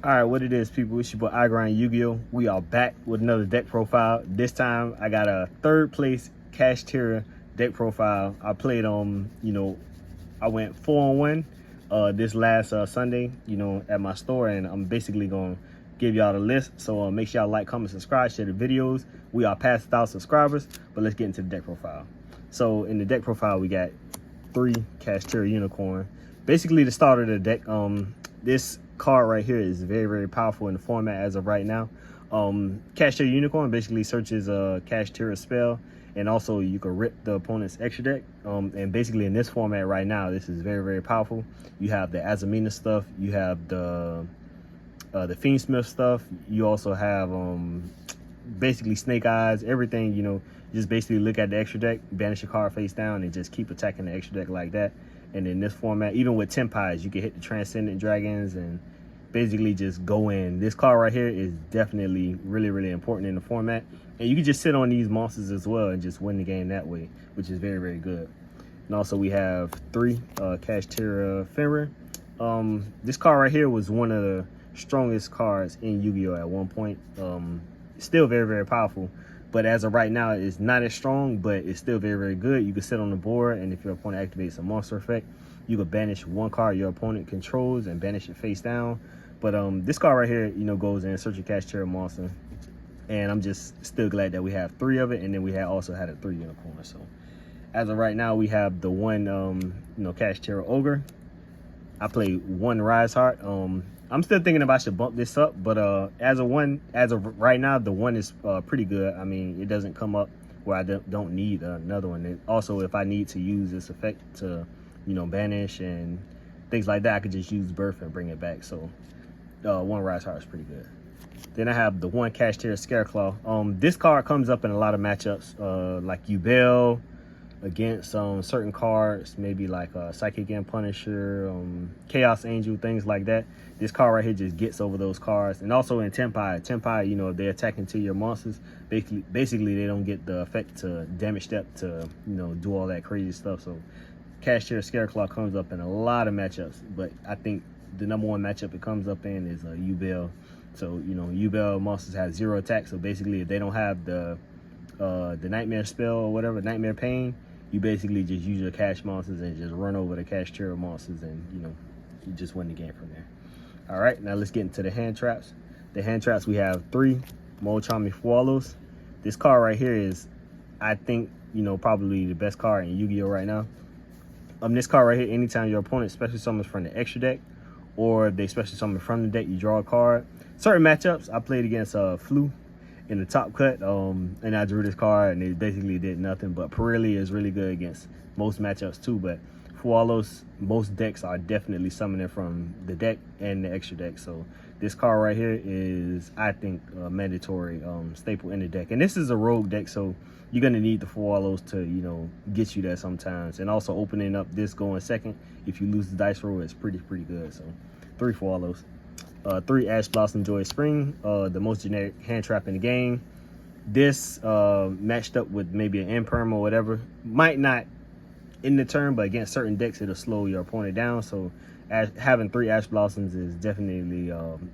All right, what it is, people? It's your boy iGrind Yu-Gi-Oh. We are back with another deck profile. This time, I got a third place Kashtira deck profile. I played I went 4-on-1 this last Sunday, at my store, and I'm basically gonna give y'all the list. So make sure y'all like, comment, subscribe, share the videos. We are past 1,000 subscribers, but let's get into the deck profile. So in the deck profile, we got 3 Kashtira Unicorn. Basically, the start of the deck. This card right here is very, very powerful in the format as of right now. Kashtira Unicorn basically searches a Kashtira spell, and also you can rip the opponent's extra deck. And basically in this format right now, this is very, very powerful. You have the Azamina stuff, you have the Fiendsmith stuff, you also have basically Snake Eyes, everything. Just basically look at the extra deck, banish your card face down, and just keep attacking the extra deck like that. And in this format, even with Tempais, you can hit the Transcendent Dragons and basically just go in. This card right here is definitely really, really important in the format. And you can just sit on these monsters as well and just win the game that way, which is very, very good. And also we have 3 Kashtira Fenrir. This card right here was one of the strongest cards in Yu-Gi-Oh! At one point. Still very, very powerful. But as of right now, it's not as strong, but it's still very, very good. You can sit on the board, and if your opponent activates a monster effect, you can banish one card your opponent controls and banish it face down. But this card right here, goes in search a Kashtira monster. And I'm just still glad that we have 3 of it, and then we also had a 3 unicorn. So as of right now, we have the one, Kashtira Ogre. I played 1 Rise Heart. I'm still thinking if I should bump this up, but as of right now, the 1 is pretty good. I mean, it doesn't come up where I don't need another one. And also, if I need to use this effect to, banish and things like that, I could just use Birth and bring it back. So 1 Rise Heart is pretty good. Then I have the 1 Kashtira Scareclaw. This card comes up in a lot of matchups, like Yubel against certain cards, maybe like Psychic and Punisher, Chaos Angel, things like that. This card right here just gets over those cards. And also in Tempai, if they're attacking to your monsters, basically they don't get the effect to damage step to, do all that crazy stuff. So Kashtira Scareclaw comes up in a lot of matchups, but I think the number 1 matchup it comes up in is Yubel. So, Yubel monsters have 0 attack. So basically, if they don't have the Nightmare spell or whatever, Nightmare Pain, you basically just use your cash monsters and just run over the Kashtira monsters, and you just win the game from there. All right, now let's get into the hand traps. The hand traps, we have 3 Molchami Fualos. This card right here is, I think, probably the best card in Yu-Gi-Oh! Right now. This card right here, anytime your opponent special summons from the extra deck, or if they special summon from the deck, you draw a card. Certain matchups, I played against Flu in the top cut, and I drew this card, and it basically did nothing. But Pirelli is really good against most matchups too. But Fualos, most decks are definitely summoning from the deck and the extra deck. So this card right here is, I think, a mandatory staple in the deck. And this is a rogue deck, so you're gonna need the Fualos to, get you there sometimes. And also opening up this going second, if you lose the dice roll, it's pretty good. So 3 Fualos. 3 Ash Blossom Joy Spring, the most generic hand trap in the game. This matched up with maybe an Imperm or whatever, might not in the turn, but against certain decks it'll slow your opponent down. So having 3 Ash Blossoms is definitely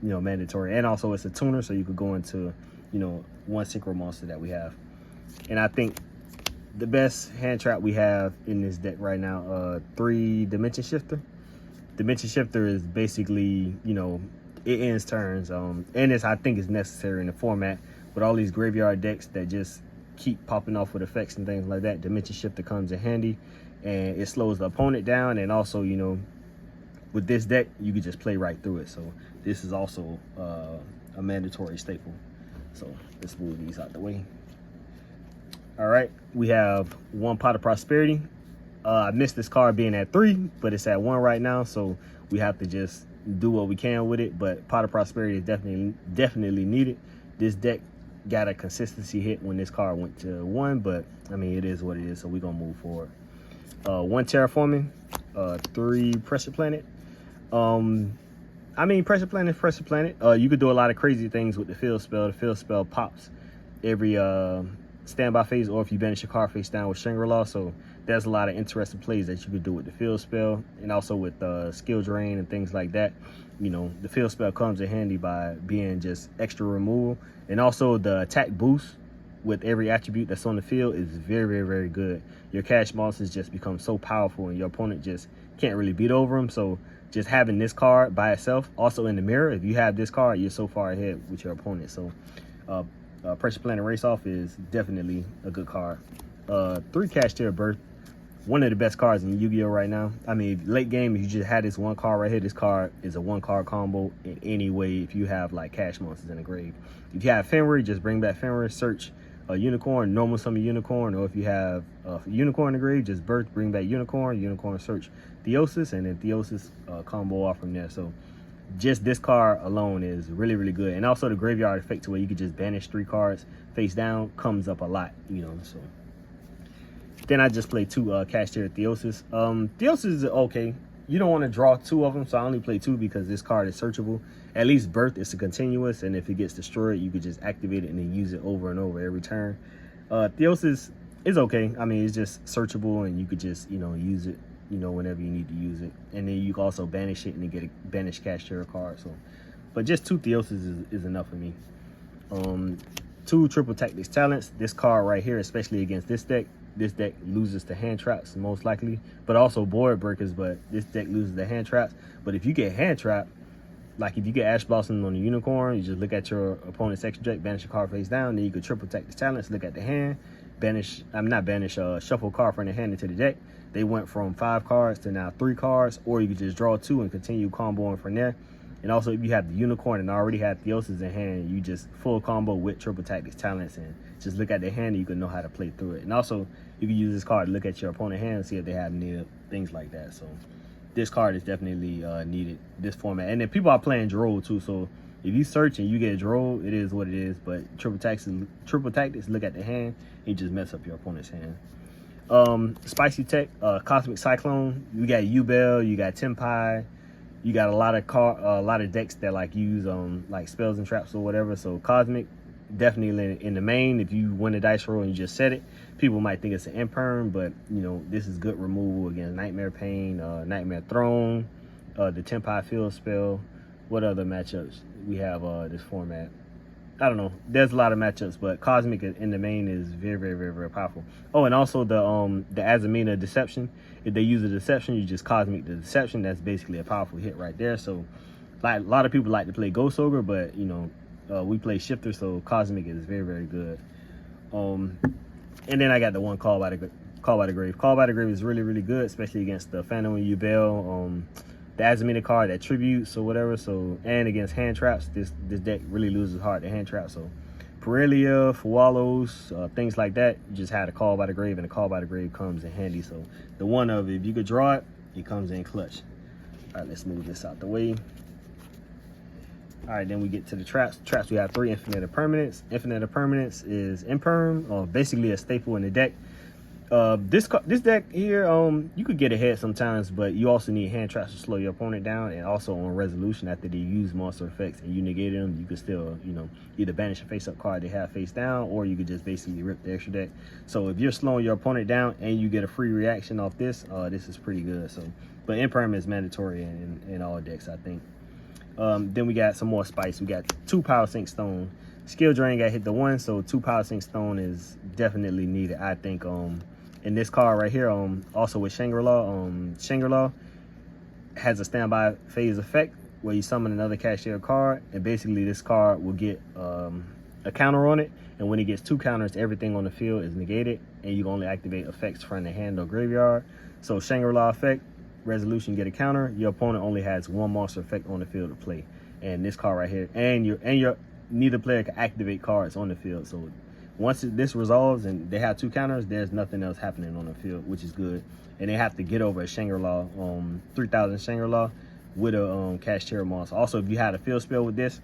mandatory. And also it's a tuner, so you could go into 1 synchro monster that we have. And I think the best hand trap we have in this deck right now, 3 Dimension Shifter. Dimension Shifter is basically, it ends turns, and I think it's necessary in the format with all these graveyard decks that just keep popping off with effects and things like that. Dimension Shifter comes in handy, and it slows the opponent down. And also, with this deck, you can just play right through it. So this is also a mandatory staple. So let's move these out the way. All right, we have 1 Pot of Prosperity. I missed this card being at 3, but it's at 1 right now, so we have to just do what we can with it. But Pot of Prosperity is definitely needed. This deck got a consistency hit when this card went to 1, but I mean, it is what it is, so we're gonna move forward. 1 Terraforming, 3 Pressure Planet. Pressure Planet. You could do a lot of crazy things with the field spell. The field spell pops every standby phase, or if you banish your card face down with Shangri-La. So there's a lot of interesting plays that you could do with the field spell, and also with skill drain and things like that. you know, the field spell comes in handy by being just extra removal. And also the attack boost with every attribute that's on the field is very, very, very good. Your cash monsters just become so powerful and your opponent just can't really beat over them. So just having this card by itself, also in the mirror, if you have this card, you're so far ahead with your opponent. So Pressure Planet Race Off is definitely a good card. 3 Kashtira Birth, one of the best cards in Yu-Gi-Oh right now. I mean, late game, if you just had this one card right here, this card is a 1-card combo in any way if you have like cash monsters in the grave. If you have Fenrir, just bring back Fenrir, search a unicorn, normal summon unicorn, or if you have a unicorn in the grave, just birth, bring back unicorn, search Theosis, and then Theosis combo off from there. So just this card alone is really, really good. And also the graveyard effect to where you could just banish 3 cards face down comes up a lot, you know. So then I just play 2 Kashtira Theosis. Theosis is okay. You don't want to draw 2 of them, so I only play 2 because this card is searchable. At least Birth is a continuous, and if it gets destroyed, you could just activate it and then use it over and over every turn. Theosis is okay. I mean, it's just searchable, and you could just, you know, use it, you know, whenever you need to use it. And then you can also banish it and then get a banished Kashtira card. So, but just 2 Theosis is enough for me. 2 Triple Tactics Talents. This card right here, especially against this deck loses to hand traps most likely, but also board breakers. But this deck loses the hand traps. But if you get hand trapped, like if you get Ash Blossom on the unicorn, you just look at your opponent's extra deck, banish a card face down, then you could Triple Tactics Talents, look at the hand, shuffle a card from the hand into the deck. They went from 5 cards to now 3 cards, or you could just draw 2 and continue comboing from there. And also, if you have the unicorn and already have Theosis in hand, you just full combo with Triple Tactics Talents and just look at their hand and you can know how to play through it. And also, you can use this card to look at your opponent's hand and see if they have needed things like that. So this card is definitely needed, this format. And then people are playing Droll too, so if you search and you get Droll, it is what it is. But Triple Tactics, look at the hand, and just mess up your opponent's hand. Spicy Tech, Cosmic Cyclone, you got U-Bell, you got Tenpai, you got a lot of decks that like use like spells and traps or whatever. So Cosmic, definitely in the main. If you win a dice roll and you just set it, people might think it's an imperm, but you know, this is good removal against Nightmare Pain, Nightmare Throne, the Tenpai Field Spell. What other matchups we have this format? I don't know. There's a lot of matchups, but Cosmic in the main is very, very, very, very powerful. Oh, and also the Azamina Deception. If they use a Deception, you just Cosmic the Deception. That's basically a powerful hit right there. So, like a lot of people like to play Ghost Ogre, but you know, we play Shifter, so Cosmic is very, very good. And then I got the one Call by the Grave. Call by the Grave is really, really good, especially against the Phantom and Yubel. The Azamina card that tributes or whatever. So, and against hand traps, this deck really loses hard to hand traps. So Parelia, Fualos, things like that, you just had a Call by the Grave, and the Call by the Grave comes in handy. So the one of, if you could draw it, it comes in clutch. All right, let's move this out the way. All right, then we get to the traps. Traps, we have 3 Infinite of Permanence. Infinite of Permanence is Imperm, or basically a staple in the deck. This deck here, you could get ahead sometimes, but you also need hand traps to slow your opponent down. And also on resolution, after they use monster effects and you negated them, you could still, you know, either banish a face-up card they have face down, or you could just basically rip the extra deck. So if you're slowing your opponent down and you get a free reaction off this, this is pretty good. So, but Imperm is mandatory in all decks, I think. Then we got some more spice. We got 2 Power Sink Stone. Skill Drain got hit the 1, so 2 Power Sink Stone is definitely needed, I think. In this card right here, also with Shangri-La, Shangri-La has a standby phase effect where you summon another Kashtira card, and basically this card will get a counter on it, and when it gets 2 counters, everything on the field is negated, and you can only activate effects from the hand or graveyard. So Shangri-La effect, resolution, get a counter, your opponent only has 1 monster effect on the field to play. And this card right here, and your neither player can activate cards on the field. So once this resolves and they have 2 counters, there's nothing else happening on the field, which is good. And they have to get over a Shangri-La, 3000 Shangri-La with a Kashtira monster. Also, if you had a field spell with this,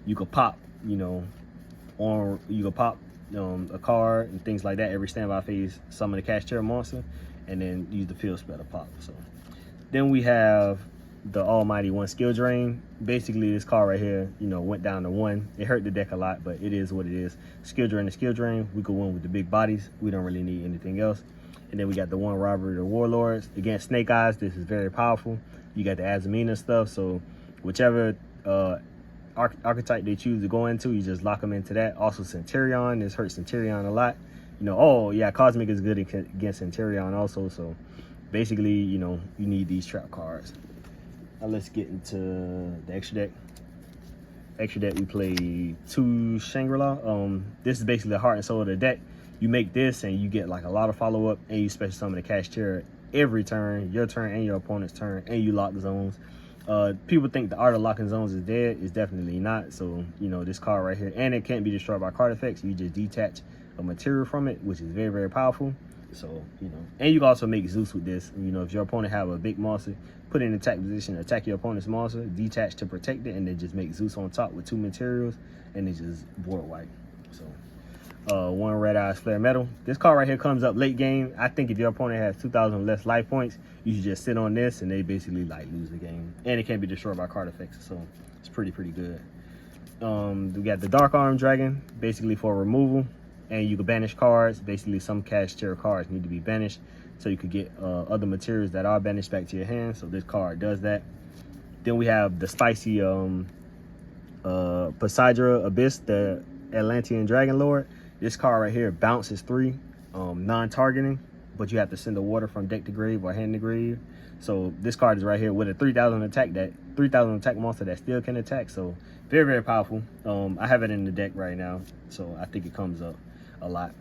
you could pop, you know, or you could pop a card and things like that. Every standby phase, summon a Kashtira monster, and then use the field spell to pop. So then we have the almighty 1 Skill Drain. Basically, this card right here, you know, went down to 1. It hurt the deck a lot, but it is what it is. Skill Drain to Skill Drain. We could win with the big bodies. We don't really need anything else. And then we got the 1 Robbery of the Warlords. Against Snake Eyes, this is very powerful. You got the Azamina stuff, so whichever archetype they choose to go into, you just lock them into that. Also Centurion, this hurts Centurion a lot. You know, oh yeah, Cosmic is good against Centurion also. So basically, you know, you need these trap cards. Now let's get into the extra deck. Extra deck, we play 2 Shangri-La. This is basically the heart and soul of the deck. You make this and you get like a lot of follow-up, and you special summon the Kashtira every turn, your turn and your opponent's turn, and you lock zones. People think the art of locking zones is dead. It's definitely not. So, you know, this card right here, and it can't be destroyed by card effects. You just detach a material from it, which is very, very powerful. So, you know, and you can also make Zeus with this. You know, if your opponent have a big monster, put it in attack position, attack your opponent's monster, detach to protect it, and then just make Zeus on top with 2 materials, and then just board wipe. So, 1 Red Eyes Flare Metal. This card right here comes up late game. I think if your opponent has 2,000 less life points, you should just sit on this, and they basically like lose the game. And it can't be destroyed by card effects, so it's pretty good. We got the Dark Arm Dragon, basically for removal. And you can banish cards. Basically, some Kashtira cards need to be banished so you could get other materials that are banished back to your hand. So this card does that. Then we have the spicy Poseidra Abyss, the Atlantean Dragon Lord. This card right here bounces 3, non-targeting, but you have to send the water from deck to grave or hand to grave. So this card is right here with a 3,000 attack, that 3,000 attack monster that still can attack. So very, very powerful. I have it in the deck right now, so I think it comes up a lot.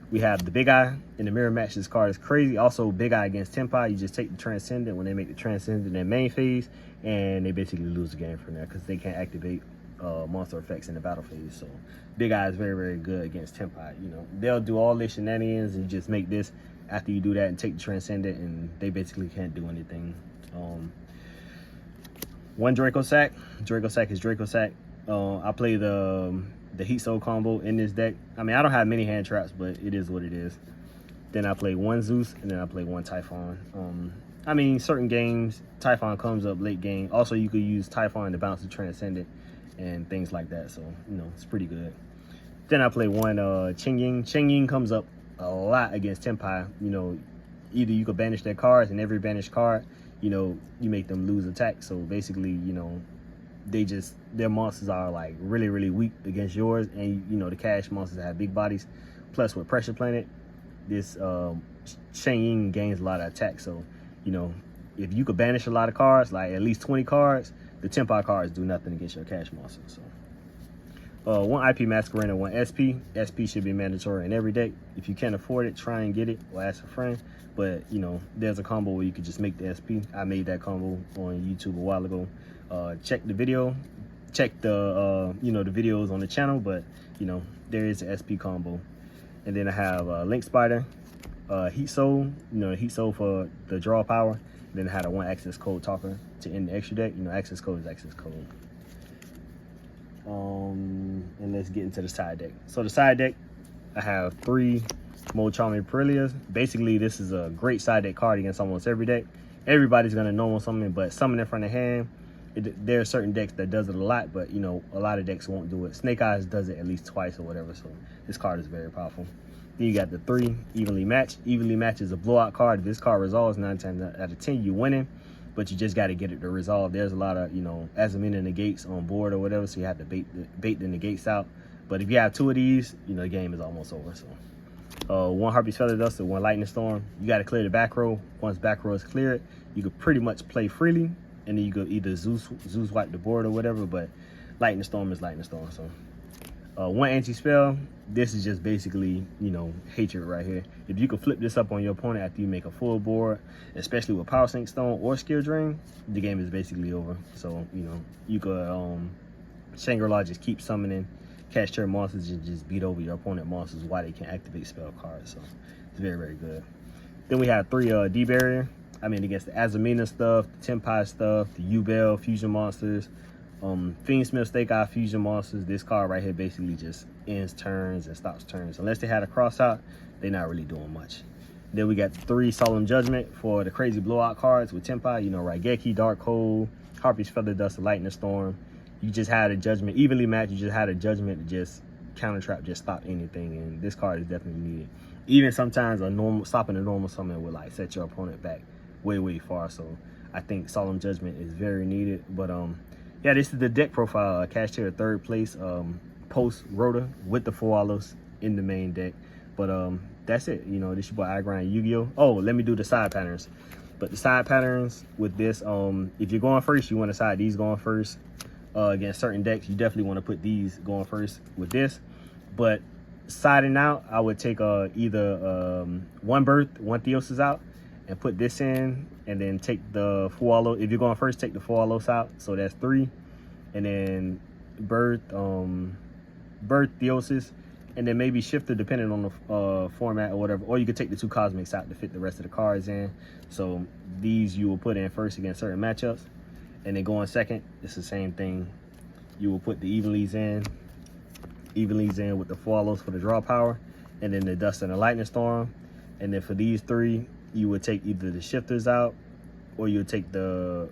We have the Big Eye in the mirror match. This card is crazy. Also, Big Eye against Tempai. You just take the Transcendent when they make the Transcendent in their main phase, and they basically lose the game from there because they can't activate monster effects in the battle phase. So Big Eye is very, very good against Tempai. You know, they'll do all their shenanigans and just make this after you do that and take the Transcendent, and they basically can't do anything. 1 Draco Sack. Draco Sack is Draco Sack. I play the Heat Soul combo in this deck. I mean, I don't have many hand traps, but it is what it is. Then I play 1 Zeus, and then I play 1 Typhon. I mean, certain games, Typhon comes up late game. Also, you could use Typhon to bounce the Transcendent and things like that. So, you know, it's pretty good. Then I play 1 Qingying. Qingying comes up a lot against Tempai. You know, either you could banish their cards, and every banished card, you know, you make them lose attack. So basically, you know, their monsters are like really, really weak against yours, and you know the cash monsters have big bodies. Plus with Pressure Planet, this Shang gains a lot of attack. So, you know, if you could banish a lot of cards, like at least 20 cards, the Tempai cards do nothing against your cash monster. So 1 IP Masquerader, 1 SP. SP should be mandatory in every deck. If you can't afford it, try and get it or ask a friend. But you know, there's a combo where you could just make the SP. I made that combo on YouTube a while ago. Check the video, check the you know, the videos on the channel, but you know, there is an SP combo. And then I have Link Spider, Heat Soul, you know, the Heat Soul for the draw power. And then I had a 1 Access Code Talker to end the extra deck. You know, access code is access code. And let's get into the side deck. So the side deck, I have 3 Mold Charming Perilias. Basically, this is a great side deck card against almost every deck. Everybody's gonna normal summon, but summon in front of hand. There are certain decks that does it a lot, but you know, a lot of decks won't do it. Snake Eyes does it at least twice or whatever, so this card is very powerful. Then you got the 3 Evenly Match. Evenly Match is a blowout card. If this card resolves 9 times out of 10, you're winning, but you just got to get it to resolve. There's a lot of, you know, Azamina negates on board or whatever, so you have to bait the negates out. But if you have 2 of these, you know, the game is almost over. So 1 Harpy's Feather Duster, 1 Lightning Storm. You got to clear the back row. Once back row is cleared, you could pretty much play freely, and then you could either Zeus wipe the board or whatever, but Lightning Storm is Lightning Storm. So 1 Anti-Spell. This is just basically, you know, hatred right here. If you could flip this up on your opponent after you make a full board, especially with Power Sink Stone or Skill Drain, the game is basically over. So, you know, you could Shangri-La just keep summoning Kashtira monsters and just beat over your opponent monsters while they can activate spell cards. So it's very, very good. Then we have 3 D-Barrier. I mean, against the Azamina stuff, the Tempai stuff, the U-Bell fusion monsters, Fiendsmith Stake Eye fusion monsters. This card right here basically just ends turns and stops turns. Unless they had a cross out, they're not really doing much. Then we got 3 Solemn Judgment for the crazy blowout cards with Tempai. You know, Raigeki, Dark Cold, Harpy's Feather Dust, Lightning Storm. You just had a Judgment, evenly matched. You just had a Judgment to just counter trap, just stop anything. And this card is definitely needed. Even sometimes stopping a normal summon would like set your opponent back way, way far. So I think Solemn Judgment is very needed. But yeah, this is the deck profile. Kashtira 3rd place, post Rota with the 4 hollows in the main deck. But that's it. You know, this your boy iGrind Yu-Gi-Oh. Oh, let me do the side patterns. But the side patterns with this, if you're going first, you want to side these going first. Against certain decks, you definitely want to put these going first with this. But siding out, I would take either one Birth, one Theosis out, and put this in, and then take the 4 hollow. If you're going first, take the 4 hollows out. So that's 3, and then Birth, Theosis, and then maybe Shifter depending on the format or whatever. Or you could take the 2 Cosmics out to fit the rest of the cards in. So these you will put in first against certain matchups, and then going second. It's the same thing. You will put the Evenlies in with the 4 hollows for the draw power, and then the Dust and the Lightning Storm. And then for these 3, you would take either the Shifters out, or you would take the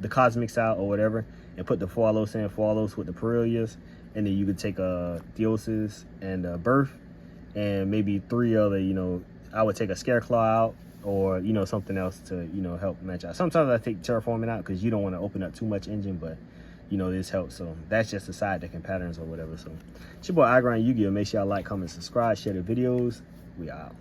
Cosmics out or whatever, and put the 4 hollows in, 4 hollows with the Perilias. And then you could take Theosis and Birth, and maybe 3 other, you know, I would take a Scareclaw out, or, you know, something else to, you know, help match out. Sometimes I take Terraforming out because you don't want to open up too much engine, but, you know, this helps. So that's just the side decking patterns or whatever. So it's your boy iGrind Yu-Gi-Oh. Make sure y'all like, comment, subscribe, share the videos. We out.